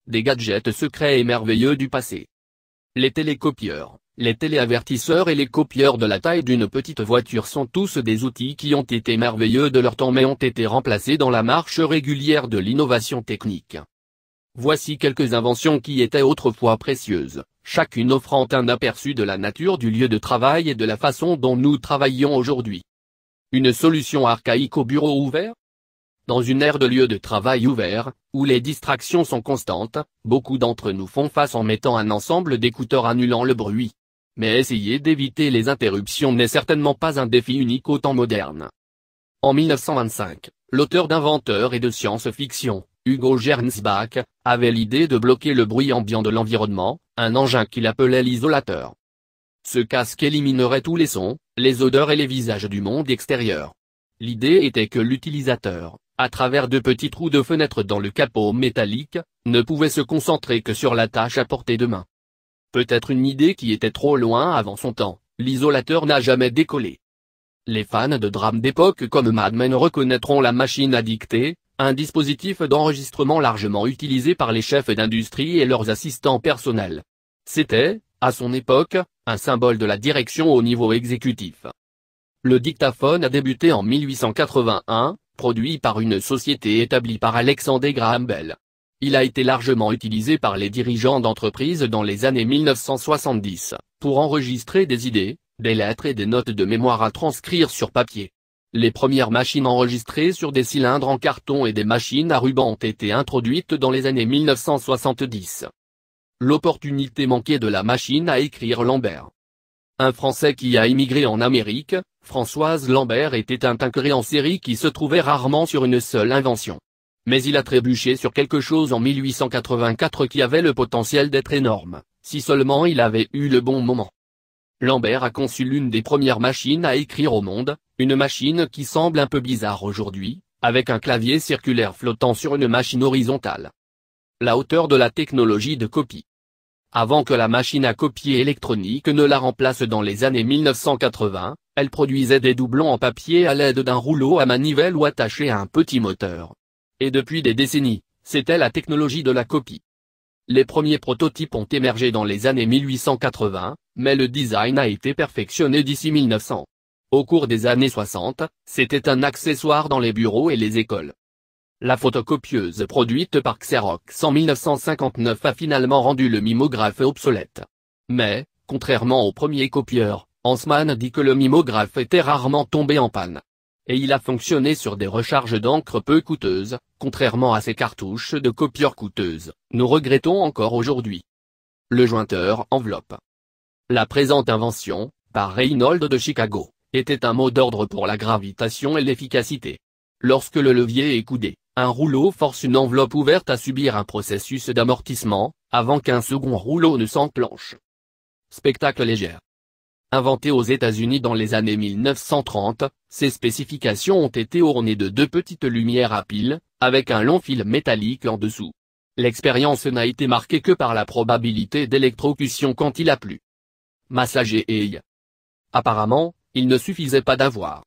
des gadgets secrets et merveilleux du passé. Les télécopieurs, les téléavertisseurs et les copieurs de la taille d'une petite voiture sont tous des outils qui ont été merveilleux de leur temps mais ont été remplacés dans la marche régulière de l'innovation technique. Voici quelques inventions qui étaient autrefois précieuses, chacune offrant un aperçu de la nature du lieu de travail et de la façon dont nous travaillons aujourd'hui. Une solution archaïque au bureau ouvert? Dans une ère de lieu de travail ouvert, où les distractions sont constantes, beaucoup d'entre nous font face en mettant un ensemble d'écouteurs annulant le bruit. Mais essayer d'éviter les interruptions n'est certainement pas un défi unique au temps moderne. En 1925, l'auteur d'inventeur et de science-fiction, Hugo Gernsback, avait l'idée de bloquer le bruit ambiant de l'environnement, un engin qu'il appelait l'isolateur. Ce casque éliminerait tous les sons, les odeurs et les visages du monde extérieur. L'idée était que l'utilisateur, à travers de petits trous de fenêtre dans le capot métallique, ne pouvait se concentrer que sur la tâche à portée de main. Peut-être une idée qui était trop loin avant son temps, l'isolateur n'a jamais décollé. Les fans de drames d'époque comme Mad Men reconnaîtront la machine à dicter, un dispositif d'enregistrement largement utilisé par les chefs d'industrie et leurs assistants personnels. C'était, à son époque, un symbole de la direction au niveau exécutif. Le dictaphone a débuté en 1881, produit par une société établie par Alexander Graham Bell. Il a été largement utilisé par les dirigeants d'entreprises dans les années 1970, pour enregistrer des idées, des lettres et des notes de mémoire à transcrire sur papier. Les premières machines enregistrées sur des cylindres en carton et des machines à ruban ont été introduites dans les années 1970. L'opportunité manquée de la machine à écrire Lambert. Un Français qui a immigré en Amérique, Françoise Lambert était un tinqueur en série qui se trouvait rarement sur une seule invention. Mais il a trébuché sur quelque chose en 1884 qui avait le potentiel d'être énorme, si seulement il avait eu le bon moment. Lambert a conçu l'une des premières machines à écrire au monde, une machine qui semble un peu bizarre aujourd'hui, avec un clavier circulaire flottant sur une machine horizontale. La hauteur de la technologie de copie. Avant que la machine à copier électronique ne la remplace dans les années 1980, elle produisait des doublons en papier à l'aide d'un rouleau à manivelle ou attaché à un petit moteur. Et depuis des décennies, c'était la technologie de la copie. Les premiers prototypes ont émergé dans les années 1880, mais le design a été perfectionné d'ici 1900. Au cours des années 60, c'était un accessoire dans les bureaux et les écoles. La photocopieuse produite par Xerox en 1959 a finalement rendu le mimographe obsolète. Mais, contrairement au premier copieur, Huntsman dit que le mimographe était rarement tombé en panne. Et il a fonctionné sur des recharges d'encre peu coûteuses, contrairement à ces cartouches de copieurs coûteuses, nous regrettons encore aujourd'hui. Le jointeur enveloppe. La présente invention, par Reynolds de Chicago, était un mot d'ordre pour la gravitation et l'efficacité. Lorsque le levier est coudé, un rouleau force une enveloppe ouverte à subir un processus d'amortissement, avant qu'un second rouleau ne s'enclenche. Spectacle léger. Inventé aux États-Unis dans les années 1930, ces spécifications ont été ornées de deux petites lumières à piles, avec un long fil métallique en dessous. L'expérience n'a été marquée que par la probabilité d'électrocution quand il a plu. Massager et apparemment, il ne suffisait pas d'avoir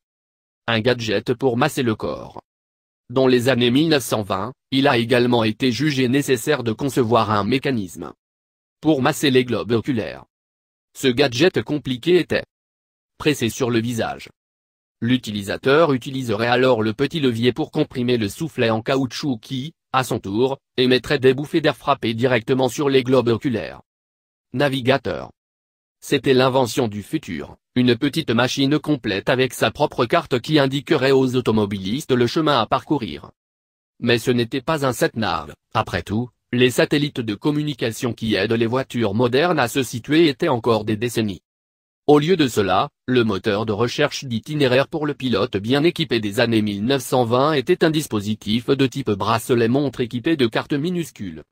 un gadget pour masser le corps. Dans les années 1920, il a également été jugé nécessaire de concevoir un mécanisme pour masser les globes oculaires. Ce gadget compliqué était pressé sur le visage. L'utilisateur utiliserait alors le petit levier pour comprimer le soufflet en caoutchouc qui, à son tour, émettrait des bouffées d'air frappées directement sur les globes oculaires. Navigateur. C'était l'invention du futur, une petite machine complète avec sa propre carte qui indiquerait aux automobilistes le chemin à parcourir. Mais ce n'était pas un sat-nav, après tout. Les satellites de communication qui aident les voitures modernes à se situer étaient encore des décennies. Au lieu de cela, le moteur de recherche d'itinéraire pour le pilote bien équipé des années 1920 était un dispositif de type bracelet-montre équipé de cartes minuscules,